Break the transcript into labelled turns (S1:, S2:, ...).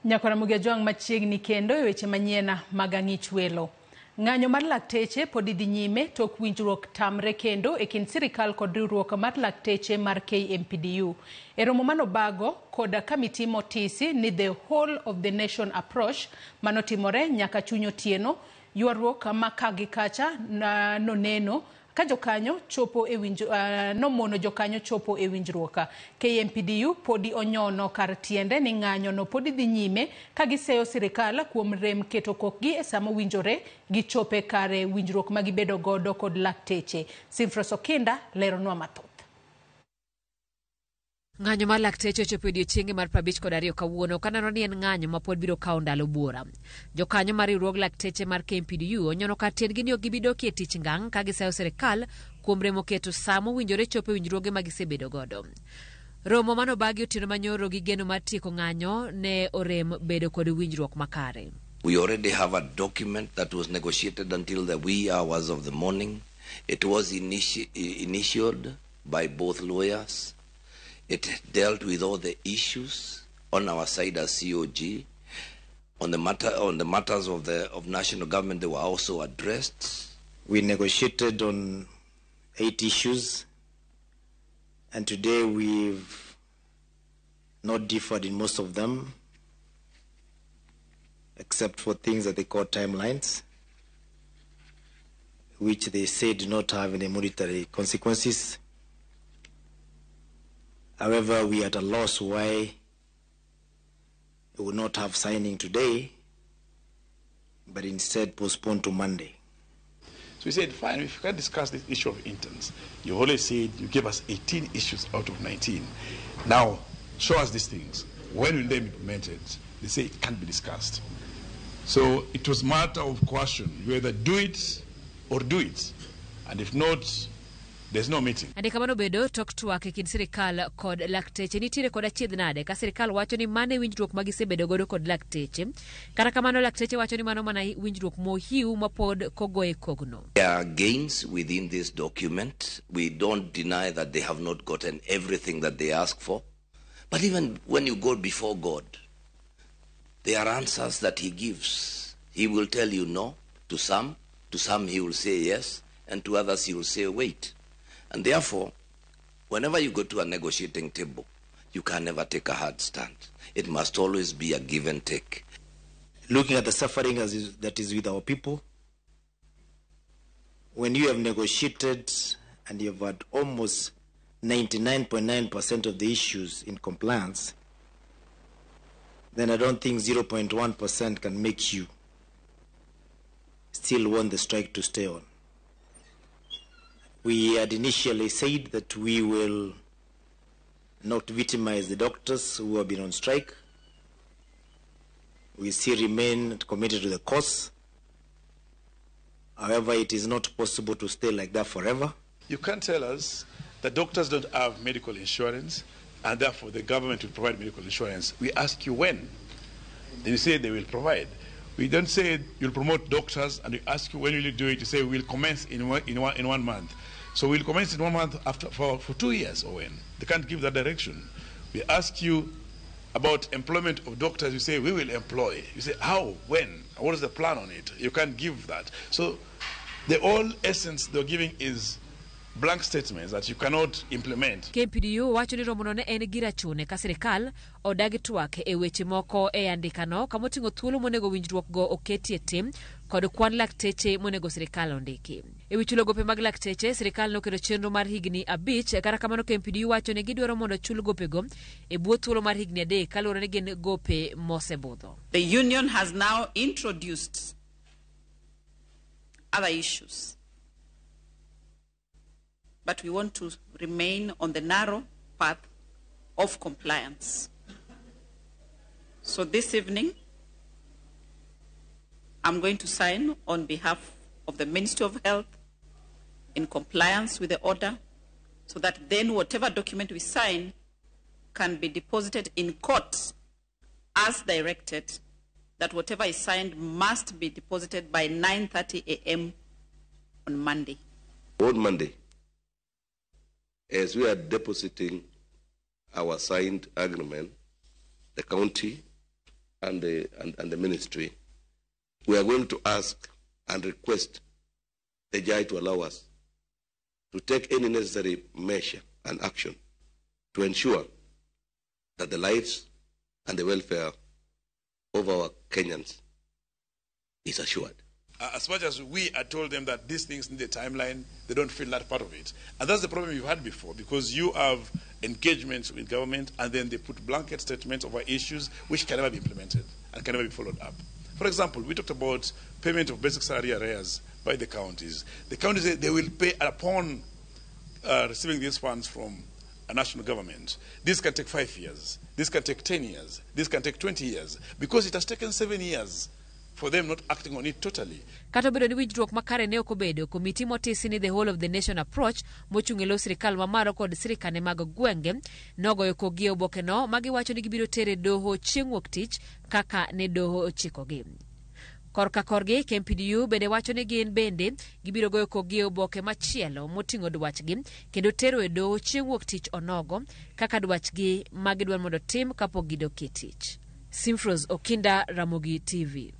S1: Ramogi Jwang machiegni kendo weche manyien mag ang'ich welo. Ng'anyo mar lakteche pod dhi nyime tok winjruok tamre kendo e kind sirkal kod riwruok mar lakteche mar KMPDU. E romo manobago koda kamiti motisi ni the whole of the nation approach manotimore nyaka chuny otieno, ywaruok ma kagi kacha noneno ka jokanyo chopo e nomono jokanyo chopo e winjruok. KMPDU podi onyono kar tiende ni ng'anyo no podi dhi nyime ka giseyo sirkal kuom rem keto kokgi e samo winjore gi chope kare winjruok ma gibedo godo kod lakteche. Sinfros Okinda leronwa mathoth.
S2: Ng'anyo mar lakteche ochopo odiechienge mar 52 kawuono kaneno ni en ng'anyo ma pod biro kawo ndalo buora. Jokanyo mar riwruog lakteche mar KMPDU onyono kar tiendgi ni ok gibidokie tich ngang' ka giseyo sirkal kuom remo keto samo winjore chope winjruoge ma gisebedo godo. Romo manobagi otieno manyoro gi geno mar tieko ng'anyo ne orem bedo kod winjruok makare.
S3: We already have a document that was negotiated until the wee hours of the morning. It was initiated by both lawyers. It dealt with all the issues on our side as COG. On the matters of national government, they were also addressed.
S4: We negotiated on 8 issues, and today we've not differed in most of them, except for things that they call timelines, which they say do not have any monetary consequences. However, we are at a loss why we will not have signing today, but instead postpone to Monday.
S5: So we said, fine, if you can discuss this issue of interns. You always said you gave us 18 issues out of 19. Now, show us these things. When will they be implemented? They say it can't be discussed. So it was a matter of question. You either do it or do it. And if not, there's no meeting.
S2: Ande kamano bedo tok twak e kind sirkal kod lakteche nitiere kod achiedh nade ka sirkal wacho ni mane winjruok ma gisebedo godo kod lakteche. Kata kamano lakteche wacho ni mano mana winjruok mohiu ma pod kogoe kogno.
S3: There are gains within this document. We don't deny that they have not gotten everything that they ask for. But even when you go before God, there are answers that he gives. He will tell you no to some he will say yes, and to others he will say wait. And therefore, whenever you go to a negotiating table, you can never take a hard stand. It must always be a give and take.
S4: Looking at the suffering that is with our people, when you have negotiated and you have had almost 99.9% of the issues in compliance, then I don't think 0.1% can make you still want the strike to stay on. We had initially said that we will not victimize the doctors who have been on strike. We still remain committed to the cause. However, it is not possible to stay like that forever.
S5: You can't tell us that doctors don't have medical insurance and therefore the government will provide medical insurance. We ask you when. Then you say they will provide. We don't say you'll promote doctors and we ask you when will you do it. You say we'll commence in one month. So we'll commence in 1 month after for 2 years or when. They can't give that direction. We ask you about employment of doctors. You say we will employ. You say how, when, what is the plan on it? You can't give that. So the whole essence they're giving is blank statements that you cannot implement.
S2: KMPDU wacho ni romono ne en gira chune ka sirkal odagi twak e weche moko e andikano kamoting'o thuolo monego winjruok go oketie tim kod kwan lakteche monego sirkal ondiki. E wi chulo gope mag lakteche, sirkal noketo chenro mar higni 5, kata kamano KMPDU wacho ni gidwaro mondo chul gopego e bwo thuolo mar higni 3 kaluwore ni gin gope mosebudho.
S6: The union has now introduced other issues, but we want to remain on the narrow path of compliance. So this evening, I'm going to sign on behalf of the Ministry of Health in compliance with the order, so that then whatever document we sign can be deposited in court as directed, that whatever is signed must be deposited by 9:30 a.m. on Monday.
S7: On Monday, as we are depositing our signed agreement, the county and the ministry, we are going to ask and request the judge to allow us to take any necessary measure and action to ensure that the lives and the welfare of our Kenyans is assured.
S5: As much as we are told them that these things need a timeline, they don't feel that part of it. And that's the problem you've had before, because you have engagements with government and then they put blanket statements over issues which can never be implemented and can never be followed up. For example, we talked about payment of basic salary arrears by the counties. The counties say they will pay upon receiving these funds from a national government. This can take 5 years. This can take 10 years. This can take 20 years. Because it has taken 7 years for them not acting on it totally.
S2: Kata obedo ni winjruok makare ne okobedo, komiti motisi ni the whole of the nation approach mochung' lo sirkal mamaro kod sirkane mag gwenge nogoyo kogi oboke no magiwacho ni gibiro tere doho chieng' wuok tich kaka ne doho ochikogi. Korka korgi KMPDU bende wacho ni gin bende gibiro goyo kogi oboke machielo moting'o dwachgi kendo tero e doho chieng' wuok tich onogo kaka dwachgi magidwar mondo tim kapok gidok e tich. Simfros Okinda, Ramogi TV.